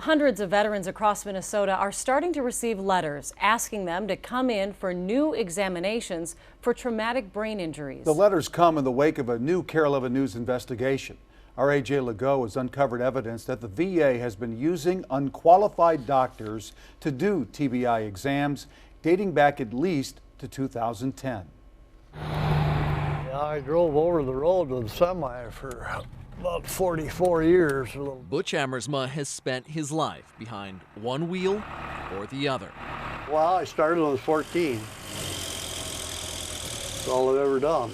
Hundreds of veterans across Minnesota are starting to receive letters asking them to come in for new examinations for traumatic brain injuries. The letters come in the wake of a new KARE 11 News investigation. Our AJ Legault has uncovered evidence that the VA has been using unqualified doctors to do TBI exams dating back at least to 2010. Yeah, I drove over the road with a semi for about 44 years. Butch Amersma has spent his life behind one wheel or the other. Well, I started when I was 14. That's all I've ever done.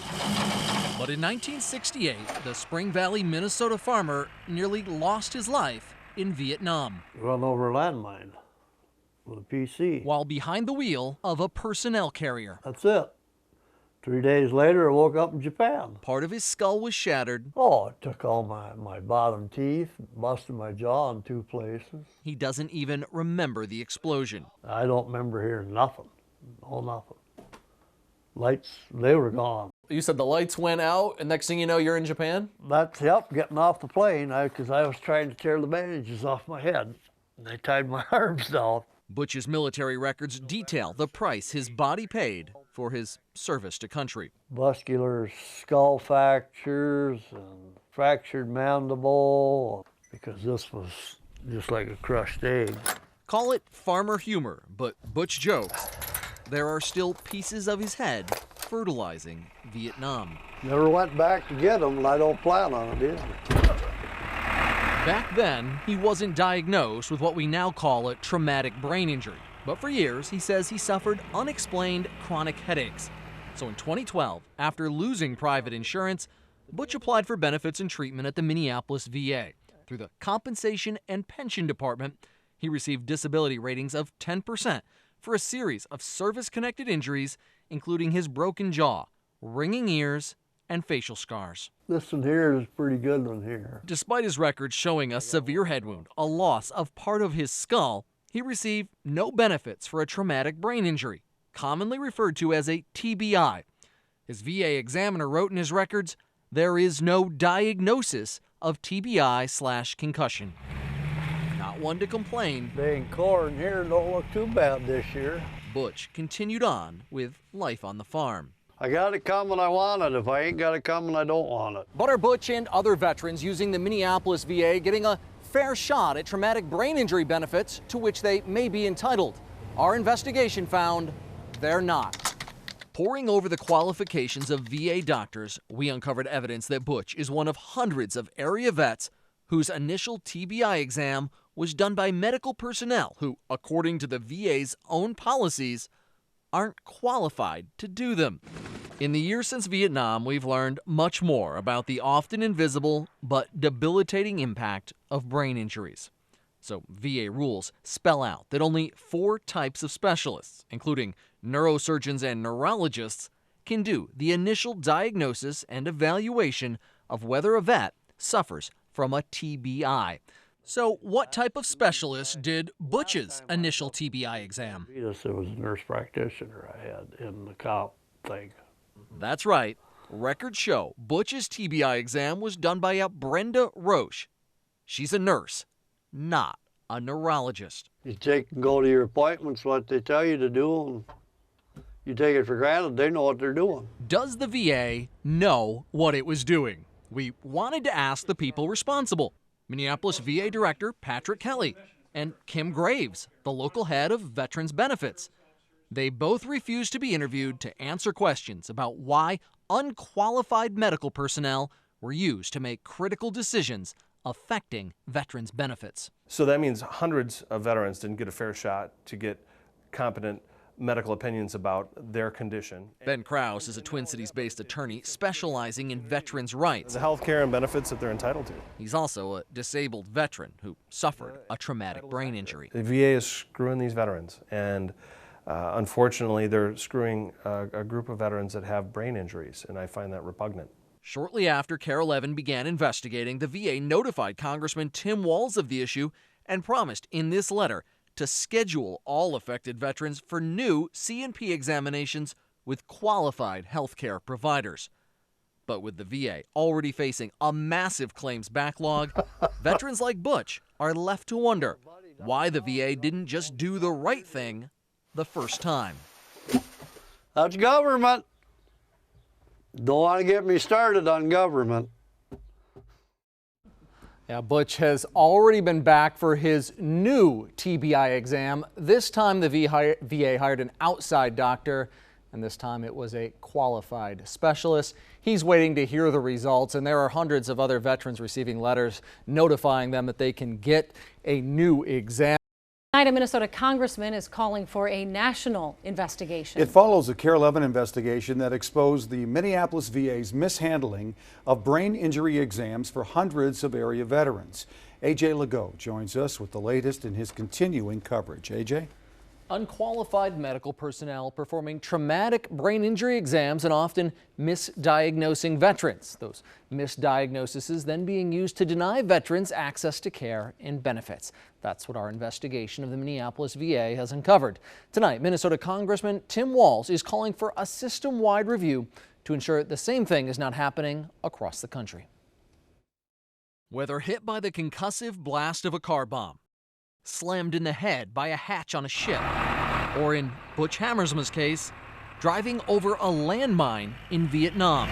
But in 1968, the Spring Valley, Minnesota farmer nearly lost his life in Vietnam. Run over a landmine with a PC. While behind the wheel of a personnel carrier. That's it. 3 days later, I woke up in Japan. Part of his skull was shattered. Oh, it took all my bottom teeth, busted my jaw in 2 places. He doesn't even remember the explosion. I don't remember hearing nothing. Oh, nothing. Lights, they were gone. You said the lights went out, and next thing you know, you're in Japan? That's, yep, getting off the plane, because I was trying to tear the bandages off my head. And they tied my arms down. Butch's military records detail the price his body paid for his service to country. Muscular skull fractures and fractured mandible, because this was just like a crushed egg. Call it farmer humor, but Butch jokes there are still pieces of his head fertilizing Vietnam. Never went back to get them, and I don't plan on it either. Back then, he wasn't diagnosed with what we now call a traumatic brain injury. But for years, he says he suffered unexplained chronic headaches. So in 2012, after losing private insurance, Butch applied for benefits and treatment at the Minneapolis VA. Through the Compensation and Pension Department, he received disability ratings of 10% for a series of service-connected injuries, including his broken jaw, ringing ears, and facial scars. This one here is a pretty good one here. Despite his record showing a severe head wound, a loss of part of his skull, he received no benefits for a traumatic brain injury, commonly referred to as a TBI. His VA examiner wrote in his records, there is no diagnosis of TBI/concussion. Not one to complain. Dang corn here don't look too bad this year. Butch continued on with life on the farm. I got it coming, I want it. If I ain't got it coming, I don't want it. But are Butch and other veterans using the Minneapolis VA getting a fair shot at traumatic brain injury benefits to which they may be entitled? Our investigation found they're not. Poring over the qualifications of VA doctors, we uncovered evidence that Butch is one of hundreds of area vets whose initial TBI exam was done by medical personnel who, according to the VA's own policies, aren't qualified to do them. In the years since Vietnam, we've learned much more about the often invisible but debilitating impact of brain injuries. So VA rules spell out that only 4 types of specialists, including neurosurgeons and neurologists, can do the initial diagnosis and evaluation of whether a vet suffers from a TBI. So what type of specialist did Butch's initial TBI exam? It was a nurse practitioner I had in the comp thing. That's right. Records show Butch's TBI exam was done by a Brenda Roche. She's a nurse, not a neurologist. You take and go to your appointments, what they tell you to do, and you take it for granted they know what they're doing. Does the VA know what it was doing? We wanted to ask the people responsible. Minneapolis VA Director Patrick Kelly and Kim Graves, the local head of Veterans Benefits. They both refused to be interviewed to answer questions about why unqualified medical personnel were used to make critical decisions affecting veterans' benefits. So that means hundreds of veterans didn't get a fair shot to get competent medical opinions about their condition. Ben Krause is a Twin Cities-based attorney specializing in veterans' rights. The health care and benefits that they're entitled to. He's also a disabled veteran who suffered a traumatic brain injury. The VA is screwing these veterans, and unfortunately they're screwing a group of veterans that have brain injuries, and I find that repugnant. Shortly after KARE 11 began investigating, the VA notified Congressman Tim Walz of the issue and promised in this letter to schedule all affected veterans for new C&P examinations with qualified health care providers. But with the VA already facing a massive claims backlog, veterans like Butch are left to wonder why the VA didn't just do the right thing the first time. That's government. Don't want to get me started on government. Yeah, Butch has already been back for his new TBI exam. This time the VA hired an outside doctor, and this time it was a qualified specialist. He's waiting to hear the results, and there are hundreds of other veterans receiving letters notifying them that they can get a new exam. Tonight, a Minnesota congressman is calling for a national investigation. It follows a Care 11 investigation that exposed the Minneapolis VA's mishandling of brain injury exams for hundreds of area veterans. AJ Legault joins us with the latest in his continuing coverage. AJ? Unqualified medical personnel performing traumatic brain injury exams and often misdiagnosing veterans. Those misdiagnoses then being used to deny veterans access to care and benefits. That's what our investigation of the Minneapolis VA has uncovered. Tonight, Minnesota Congressman Tim Walz is calling for a system-wide review to ensure the same thing is not happening across the country. Whether hit by the concussive blast of a car bomb, slammed in the head by a hatch on a ship, or in Butch Hammersma's case, driving over a landmine in Vietnam.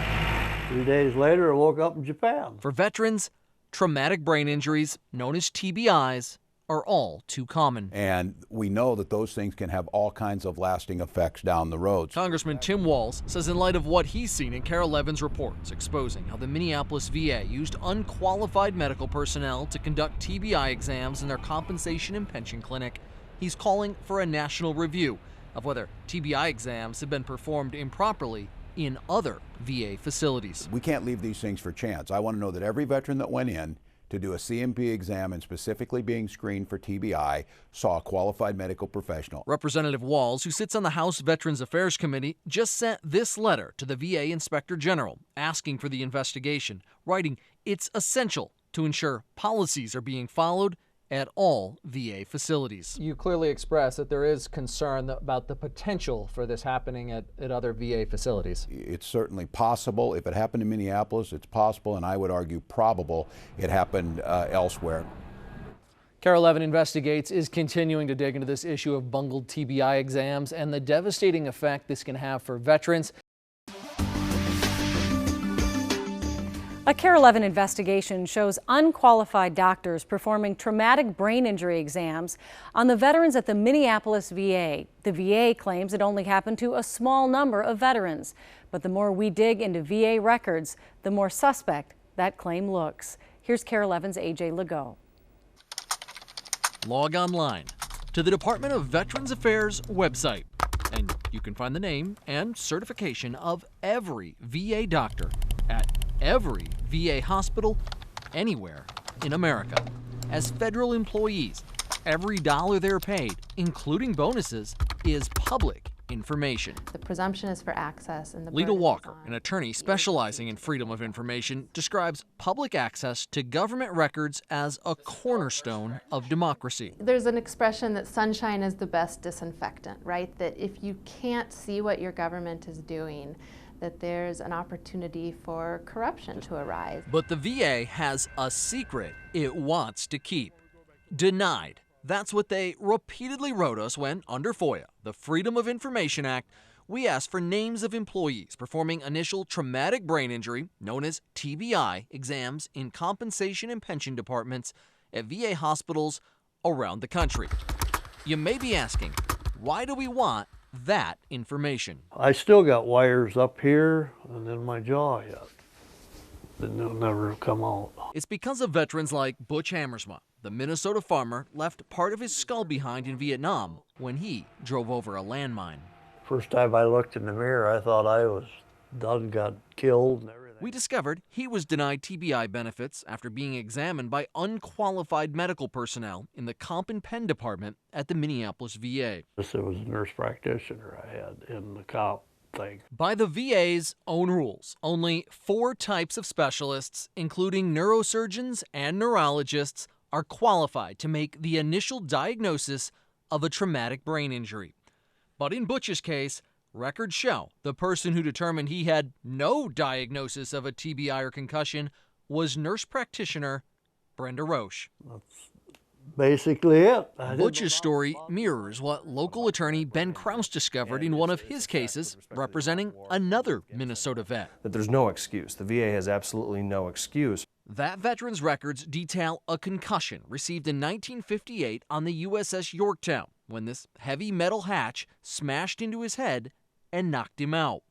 3 days later, I woke up in Japan. For veterans, traumatic brain injuries, known as TBIs, are all too common. And we know that those things can have all kinds of lasting effects down the road. Congressman Tim Walz says in light of what he's seen in Care 11's reports exposing how the Minneapolis VA used unqualified medical personnel to conduct TBI exams in their compensation and pension clinic, he's calling for a national review of whether TBI exams have been performed improperly in other VA facilities. We can't leave these things for chance. I want to know that every veteran that went in to do a CMP exam and specifically being screened for TBI saw a qualified medical professional. Representative Walz, who sits on the House Veterans Affairs Committee, just sent this letter to the VA Inspector General asking for the investigation, writing, "It's essential to ensure policies are being followed at all VA facilities." You clearly express that there is concern about the potential for this happening at other VA facilities. It's certainly possible. If it happened in Minneapolis, it's possible, and I would argue probable it happened elsewhere. Care 11 Investigates is continuing to dig into this issue of bungled TBI exams and the devastating effect this can have for veterans. A Care 11 investigation shows unqualified doctors performing traumatic brain injury exams on the veterans at the Minneapolis VA. The VA claims it only happened to a small number of veterans. But the more we dig into VA records, the more suspect that claim looks. Here's Care 11's AJ Legault. Log online to the Department of Veterans Affairs website, and you can find the name and certification of every VA doctor at every VA hospital anywhere in America. As federal employees, every dollar they're paid, including bonuses, is public information. The presumption is for access, and the Lita burden is Walker, on an attorney specializing in freedom of information, describes public access to government records as a cornerstone of democracy. There's an expression that sunshine is the best disinfectant, right? That if you can't see what your government is doing, that there's an opportunity for corruption to arise. But the VA has a secret it wants to keep. Denied. That's what they repeatedly wrote us when, under FOIA, the Freedom of Information Act, we asked for names of employees performing initial traumatic brain injury, known as TBI, exams in compensation and pension departments at VA hospitals around the country. You may be asking, why do we want that information? I still got wires up here and in my jaw yet. And they'll never come out. It's because of veterans like Butch Hammersma. The Minnesota farmer left part of his skull behind in Vietnam when he drove over a landmine. First time I looked in the mirror, I thought I was done, got killed and everything. We discovered he was denied TBI benefits after being examined by unqualified medical personnel in the Comp and Pen department at the Minneapolis VA. It was a nurse practitioner I had in the comp thing. By the VA's own rules, only 4 types of specialists, including neurosurgeons and neurologists, are qualified to make the initial diagnosis of a traumatic brain injury. But in Butch's case, records show the person who determined he had no diagnosis of a TBI or concussion was nurse practitioner Brenda Roche. That's basically it. Butch's story mirrors what local attorney Ben Krause discovered in one of his cases representing another Minnesota vet. That there's no excuse. The VA has absolutely no excuse. That veteran's records detail a concussion received in 1958 on the USS Yorktown when this heavy metal hatch smashed into his head and knocked him out.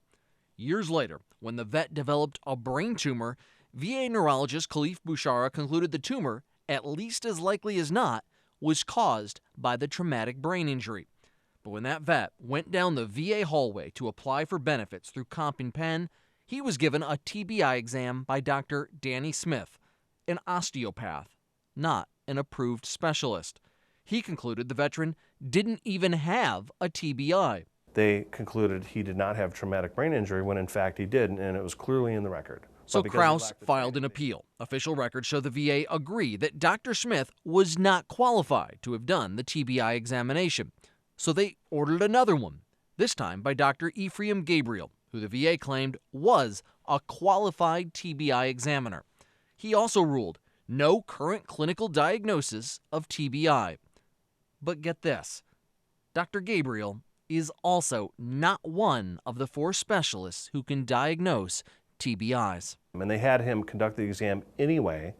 Years later, when the vet developed a brain tumor, VA neurologist Khalif Bouchara concluded the tumor, at least as likely as not, was caused by the traumatic brain injury. But when that vet went down the VA hallway to apply for benefits through Comp and Pen, he was given a TBI exam by Dr. Danny Smith, an osteopath, not an approved specialist. He concluded the veteran didn't even have a TBI. They concluded he did not have traumatic brain injury when in fact he did, and it was clearly in the record. So Krause filed an appeal. Official records show the VA agree that Dr. Smith was not qualified to have done the TBI examination. So they ordered another one, this time by Dr. Ephraim Gabriel, who the VA claimed was a qualified TBI examiner. He also ruled no current clinical diagnosis of TBI. But get this, Dr. Gabriel is also not one of the 4 specialists who can diagnose TBIs. And they had him conduct the exam anyway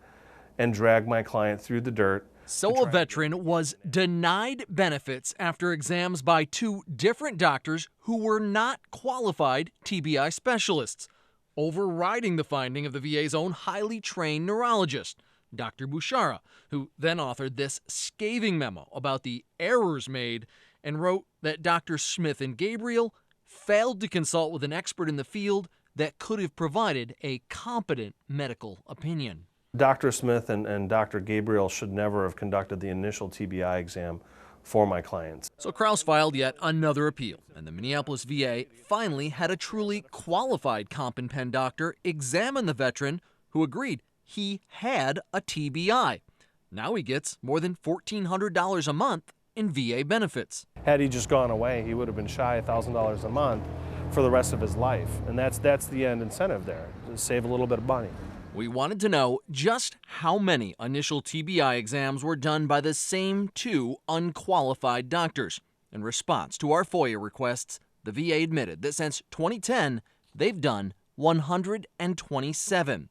and drag my client through the dirt. So a veteran was denied benefits after exams by 2 different doctors who were not qualified TBI specialists, overriding the finding of the VA's own highly trained neurologist, Dr. Bouchara, who then authored this scathing memo about the errors made and wrote that Dr. Smith and Gabriel failed to consult with an expert in the field that could have provided a competent medical opinion. Dr. Smith and Dr. Gabriel should never have conducted the initial TBI exam for my clients. So Krause filed yet another appeal, and the Minneapolis VA finally had a truly qualified Comp and Pen doctor examine the veteran, who agreed he had a TBI. Now he gets more than $1,400 a month in VA benefits. Had he just gone away, he would have been shy $1,000 a month for the rest of his life. And that's the end incentive there, to save a little bit of money. We wanted to know just how many initial TBI exams were done by the same 2 unqualified doctors. In response to our FOIA requests, the VA admitted that since 2010, they've done 127.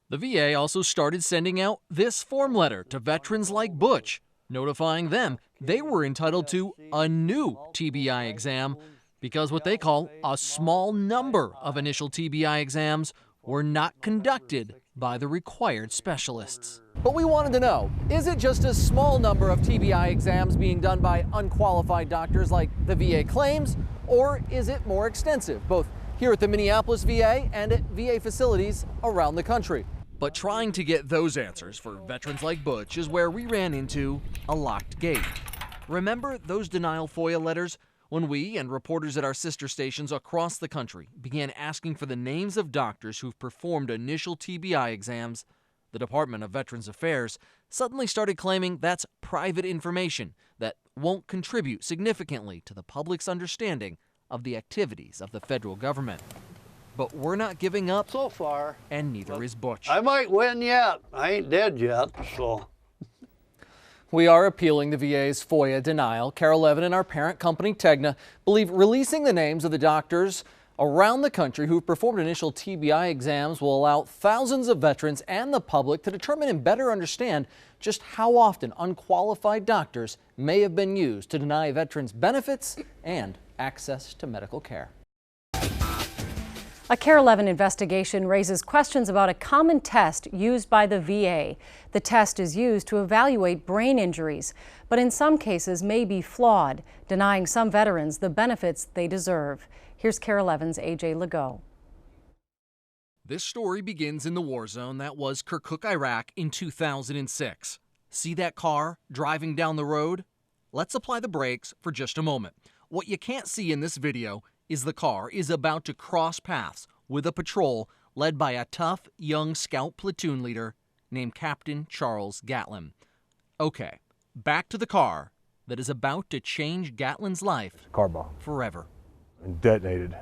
The VA also started sending out this form letter to veterans like Butch, notifying them they were entitled to a new TBI exam because what they call a small number of initial TBI exams were not conducted by the required specialists. But we wanted to know, is it just a small number of TBI exams being done by unqualified doctors like the VA claims, or is it more extensive, both here at the Minneapolis VA and at VA facilities around the country? But trying to get those answers for veterans like Butch is where we ran into a locked gate. Remember those denial FOIA letters when we and reporters at our sister stations across the country began asking for the names of doctors who've performed initial TBI exams? The Department of Veterans Affairs suddenly started claiming that's private information that won't contribute significantly to the public's understanding of the activities of the federal government. But we're not giving up So far. and neither is Butch. I might win yet. I ain't dead yet, so. We are appealing the VA's FOIA denial. Carol Levin and our parent company, Tegna, believe releasing the names of the doctors around the country who've performed initial TBI exams will allow thousands of veterans and the public to determine and better understand just how often unqualified doctors may have been used to deny veterans benefits and access to medical care. A Care 11 investigation raises questions about a common test used by the VA. The test is used to evaluate brain injuries, but in some cases may be flawed, denying some veterans the benefits they deserve. Here's Care 11's AJ Legault. This story begins in the war zone that was Kirkuk, Iraq in 2006. See that car driving down the road? Let's apply the brakes for just a moment. What you can't see in this video is the car is about to cross paths with a patrol led by a tough young scout platoon leader named Captain Charles Gatlin. Okay, back to the car that is about to change Gatlin's life Car bomb. forever. And detonated.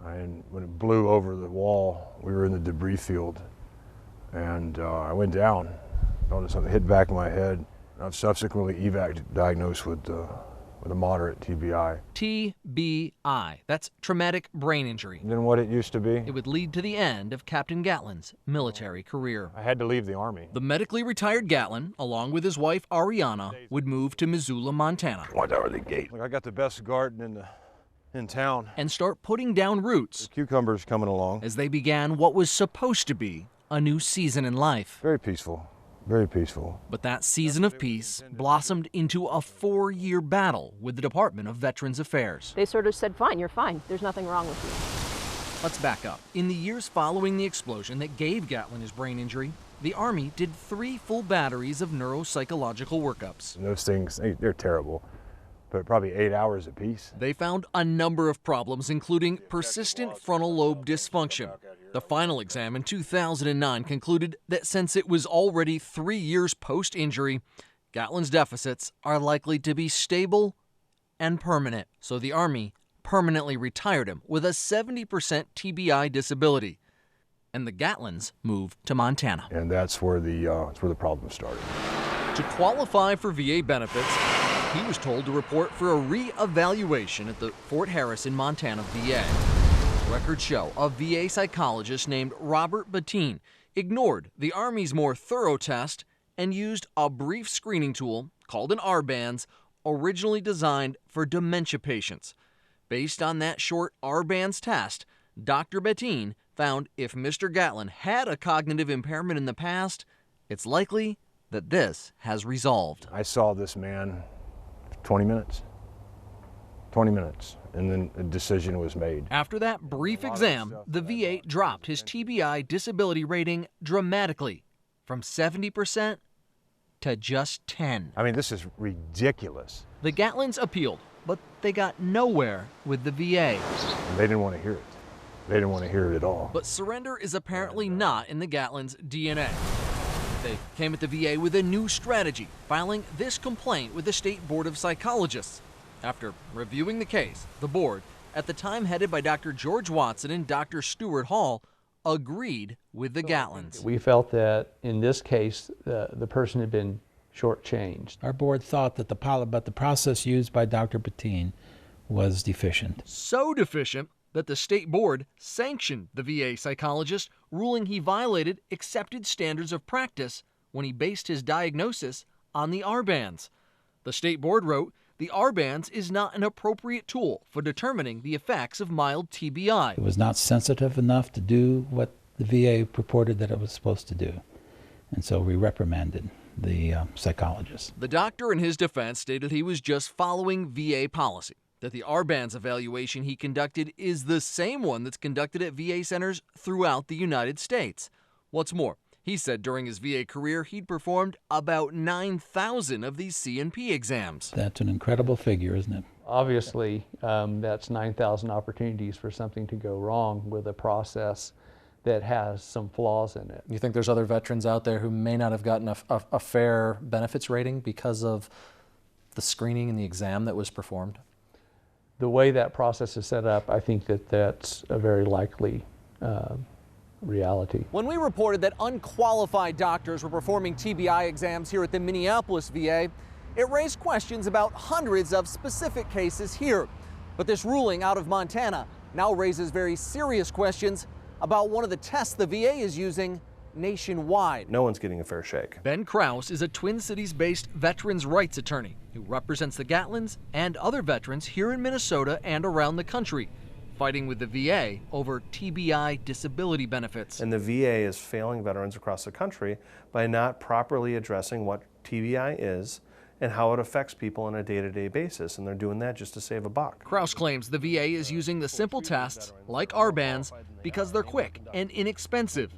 And when it blew over the wall, we were in the debris field. And I went down, noticed something hit the back of my head, I've subsequently diagnosed with a moderate TBI. TBI, that's traumatic brain injury. Than what it used to be. It would lead to the end of Captain Gatlin's military career. I had to leave the Army. The medically retired Gatlin, along with his wife Ariana, would move to Missoula, Montana. Watch out the gate. Look, I got the best garden in town. And start putting down roots. The cucumbers coming along. As they began what was supposed to be a new season in life. Very peaceful. Very peaceful. But that season of peace blossomed into a 4-year battle with the Department of Veterans Affairs. They sort of said, fine, you're fine. There's nothing wrong with you. Let's back up. In the years following the explosion that gave Gatlin his brain injury, the Army did 3 full batteries of neuropsychological workups. And those things, they're terrible, but probably 8 hours apiece. They found a number of problems, including persistent frontal lobe dysfunction. The final exam in 2009 concluded that since it was already 3 years post-injury, Gatlin's deficits are likely to be stable and permanent. So the Army permanently retired him with a 70% TBI disability. And the Gatlins moved to Montana. And that's where the problem started. To qualify for VA benefits, he was told to report for a re-evaluation at the Fort Harrison, Montana VA. Records show a VA psychologist named Robert Bettine ignored the Army's more thorough test and used a brief screening tool called an R-Bands, originally designed for dementia patients. Based on that short R-Bands test, Dr. Bettine found if Mr. Gatlin had a cognitive impairment in the past, it's likely that this has resolved. I saw this man 20 minutes. 20 minutes, and then a decision was made. After that brief exam, the VA dropped his TBI disability rating dramatically from 70% to just 10. I mean, this is ridiculous. The Gatlins appealed, but they got nowhere with the VA. And they didn't want to hear it. They didn't want to hear it at all. But surrender is apparently not in the Gatlins' DNA. They came at the VA with a new strategy, filing this complaint with the State Board of Psychologists. After reviewing the case, the board, at the time headed by Dr. George Watson and Dr. Stuart Hall, agreed with the Gatlins. We felt that in this case, the person had been shortchanged. Our board thought that the process used by Dr. Bettine was deficient. So deficient that the state board sanctioned the VA psychologist, ruling he violated accepted standards of practice when he based his diagnosis on the R-Bands. The state board wrote, the R-Bands is not an appropriate tool for determining the effects of mild TBI. It was not sensitive enough to do what the VA purported that it was supposed to do. And so we reprimanded the psychologist. The doctor in his defense stated he was just following VA policy, that the R-Bands evaluation he conducted is the same one that's conducted at VA centers throughout the United States. What's more, he said during his VA career he'd performed about 9,000 of these C&P exams. That's an incredible figure, isn't it? Obviously, that's 9,000 opportunities for something to go wrong with a process that has some flaws in it. You think there's other veterans out there who may not have gotten a fair benefits rating because of the screening and the exam that was performed? The way that process is set up, I think that that's a very likely reality. When we reported that unqualified doctors were performing TBI exams here at the Minneapolis VA, it raised questions about hundreds of specific cases here. But this ruling out of Montana now raises very serious questions about one of the tests the VA is using nationwide. No one's getting a fair shake. Ben Krause is a Twin Cities-based veterans' rights attorney who represents the Gatlins and other veterans here in Minnesota and around the country, fighting with the VA over TBI disability benefits. And the VA is failing veterans across the country by not properly addressing what TBI is and how it affects people on a day-to-day basis, and they're doing that just to save a buck. Krause claims the VA is using the simple tests, like R-Bands, because they're quick and inexpensive,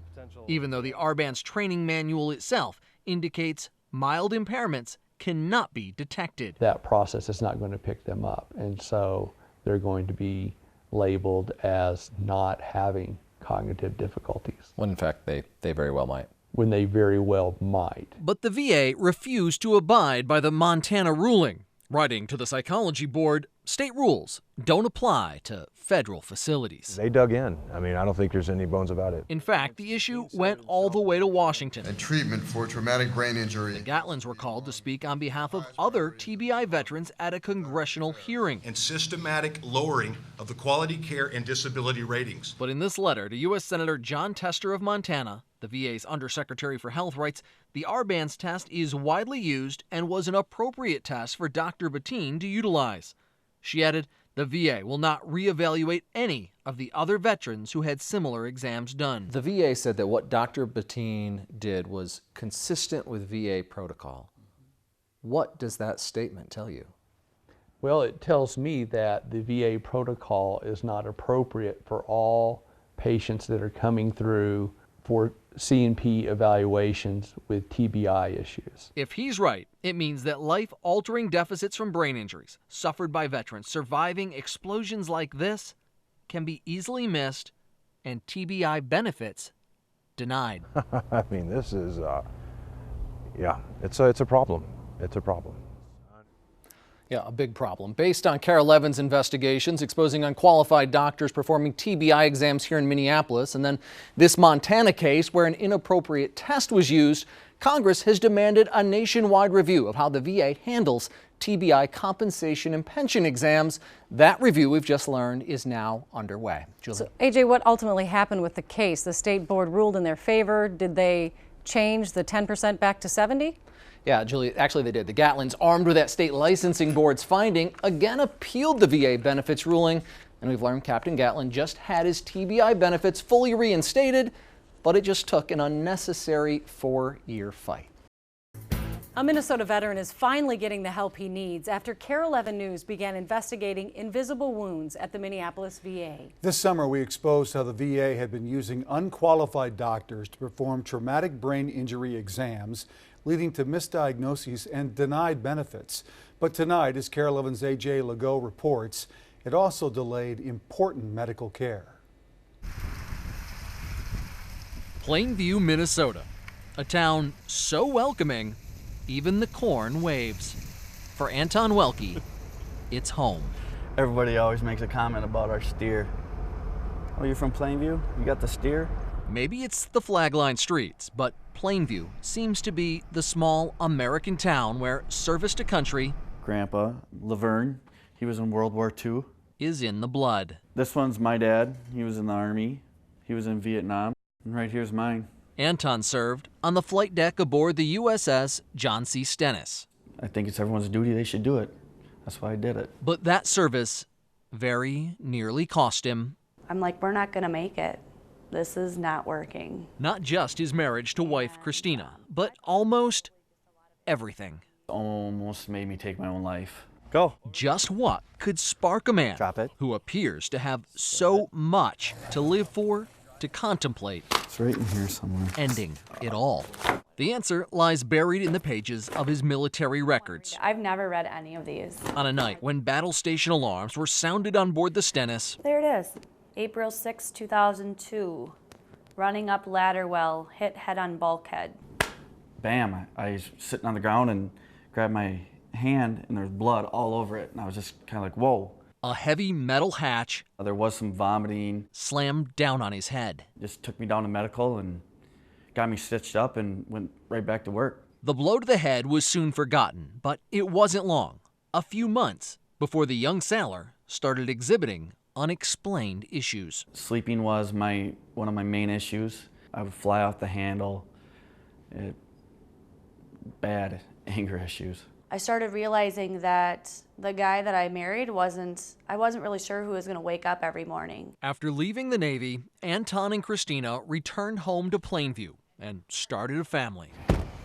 even though the R-Bands training manual itself indicates mild impairments cannot be detected. That process is not going to pick them up, and so they're going to be labeled as not having cognitive difficulties. When in fact they very well might. When they very well might. But the VA refused to abide by the Montana ruling, Writing to the psychology board, state rules don't apply to federal facilities. They dug in. I mean, I don't think there's any bones about it. In fact, the issue went all the way to Washington. And treatment for traumatic brain injury. The Gatlins were called to speak on behalf of other TBI veterans at a congressional hearing. And systematic lowering of the quality care and disability ratings. But in this letter to U.S. Senator John Tester of Montana, the VA's Undersecretary for Health, writes, the R-bands test is widely used and was an appropriate test for Dr. Bettine to utilize. She added, the VA will not reevaluate any of the other veterans who had similar exams done. The VA said that what Dr. Bettine did was consistent with VA protocol. What does that statement tell you? Well, it tells me that the VA protocol is not appropriate for all patients that are coming through for C&P evaluations with TBI issues. If he's right, it means that life-altering deficits from brain injuries suffered by veterans surviving explosions like this can be easily missed and TBI benefits denied. I mean, this is, yeah, it's a problem. It's a problem. Yeah, a big problem. Based on Carol Levin's investigations exposing unqualified doctors performing TBI exams here in Minneapolis, and then this Montana case where an inappropriate test was used, Congress has demanded a nationwide review of how the VA handles TBI compensation and pension exams. That review, we've just learned, is now underway. Julia. So, AJ, what ultimately happened with the case? The state board ruled in their favor. Did they change the 10% back to 70? Yeah, Julie, actually they did. The Gatlins, armed with that state licensing board's finding, again appealed the VA benefits ruling. And we've learned Captain Gatlin just had his TBI benefits fully reinstated, but it just took an unnecessary 4-year fight. A Minnesota veteran is finally getting the help he needs after KARE 11 News began investigating invisible wounds at the Minneapolis VA. This summer, we exposed how the VA had been using unqualified doctors to perform traumatic brain injury exams, leading to misdiagnoses and denied benefits. But tonight, as KARE 11's AJ Legault reports, it also delayed important medical care. Plainview, Minnesota, a town so welcoming, even the corn waves. For Anton Welke, it's home. Everybody always makes a comment about our steer. Oh, you're from Plainview? You got the steer? Maybe it's the flagline streets, but Plainview seems to be the small American town where service to country, Grandpa, Laverne, he was in World War II. Is in the blood. This one's my dad. He was in the Army. He was in Vietnam. And right here's mine. Anton served on the flight deck aboard the USS John C. Stennis. I think it's everyone's duty. They should do it. That's why I did it. But that service very nearly cost him. I'm like, we're not going to make it. This is not working. Not just his marriage to wife Christina, but almost everything. Almost made me take my own life. Go. Just what could spark a man who appears to have so much to live for, to contemplate? It's right in here somewhere. Ending it all. The answer lies buried in the pages of his military records. I've never read any of these. On a night when battle station alarms were sounded on board the Stennis. There it is. April 6, 2002. Running up ladder well, hit head on bulkhead. Bam, I was sitting on the ground and grabbed my hand and there was blood all over it. And I was just kind of like, whoa. A heavy metal hatch. There was some vomiting. Slammed down on his head. Just took me down to medical and got me stitched up and went right back to work. The blow to the head was soon forgotten, but it wasn't long. A few months before the young sailor started exhibiting unexplained issues. Sleeping was one of my main issues. I would fly off the handle. Bad anger issues. I started realizing that the guy that I married I wasn't really sure who was going to wake up every morning. After leaving the Navy, Anton and Christina returned home to Plainview and started a family.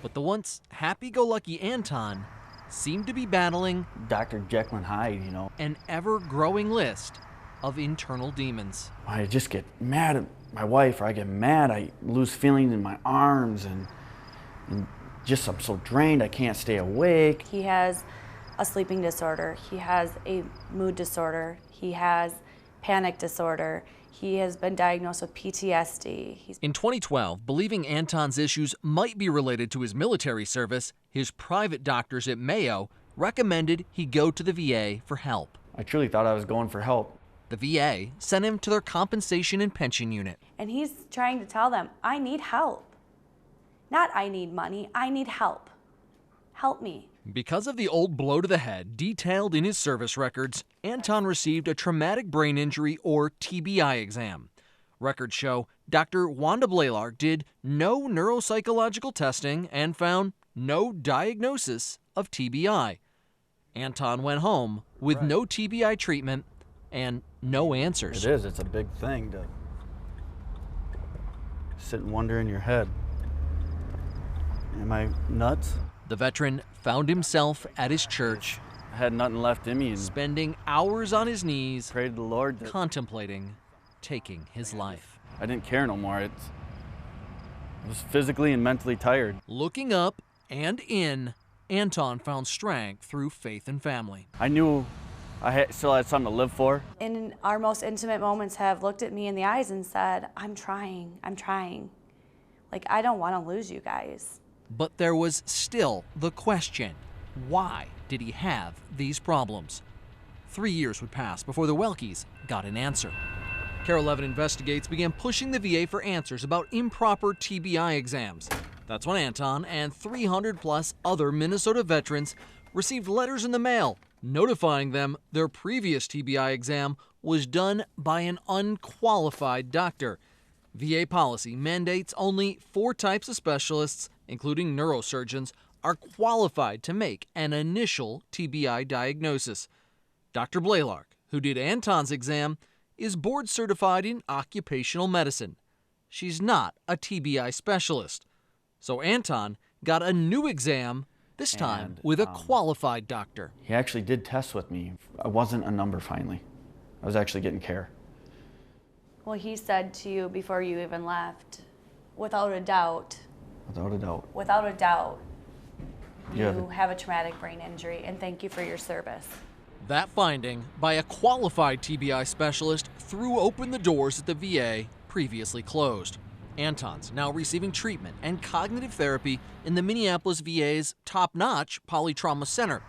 But the once happy-go-lucky Anton seemed to be battling Dr. Jekyll and Hyde, you know. An ever-growing list of internal demons. I just get mad at my wife, or I get mad, I lose feeling in my arms, and just I'm so drained, I can't stay awake. He has a sleeping disorder. He has a mood disorder. He has panic disorder. He has been diagnosed with PTSD. In 2012, believing Anton's issues might be related to his military service, his private doctors at Mayo recommended he go to the VA for help. I truly thought I was going for help. The VA sent him to their compensation and pension unit. And he's trying to tell them, I need help. Not I need money, I need help. Help me. Because of the old blow to the head detailed in his service records, Anton received a traumatic brain injury or TBI exam. Records show Dr. Wanda Blaylark did no neuropsychological testing and found no diagnosis of TBI. Anton went home with no TBI treatment and no answers. It is. It's a big thing to sit and wonder in your head. Am I nuts? The veteran found himself at his church. I had nothing left in me and spending hours on his knees, prayed to the Lord that contemplating taking his life. I didn't care no more. I was physically and mentally tired. Looking up and in, Anton found strength through faith and family. I knew I still had something to live for. In our most intimate moments have looked at me in the eyes and said, I'm trying. Like, I don't want to lose you guys. But there was still the question, why did he have these problems? 3 years would pass before the Welkes got an answer. KARE 11 Investigates began pushing the VA for answers about improper TBI exams. That's when Anton and 300 plus other Minnesota veterans received letters in the mail notifying them their previous TBI exam was done by an unqualified doctor. VA policy mandates only 4 types of specialists, including neurosurgeons, are qualified to make an initial TBI diagnosis. Dr. Blaylark, who did Anton's exam, is board certified in occupational medicine. She's not a TBI specialist. So Anton got a new exam, this time with a qualified doctor. He actually did tests with me. I wasn't a number finally. I was actually getting care. Well, he said to you before you even left, without a doubt, you have a traumatic brain injury, and thank you for your service. That finding by a qualified TBI specialist threw open the doors that the VA previously closed. Anton's now receiving treatment and cognitive therapy in the Minneapolis VA's top-notch polytrauma center.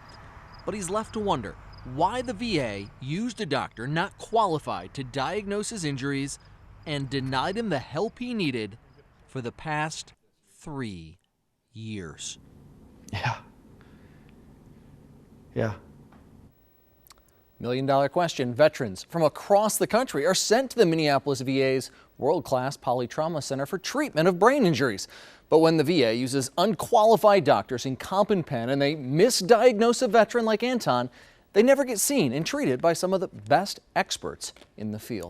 But he's left to wonder why the VA used a doctor not qualified to diagnose his injuries and denied him the help he needed for the past 3 years. Yeah. $1 million question. Veterans from across the country are sent to the Minneapolis VA's world-class polytrauma center for treatment of brain injuries. But when the VA uses unqualified doctors in comp and pen and they misdiagnose a veteran like Anton, they never get seen and treated by some of the best experts in the field.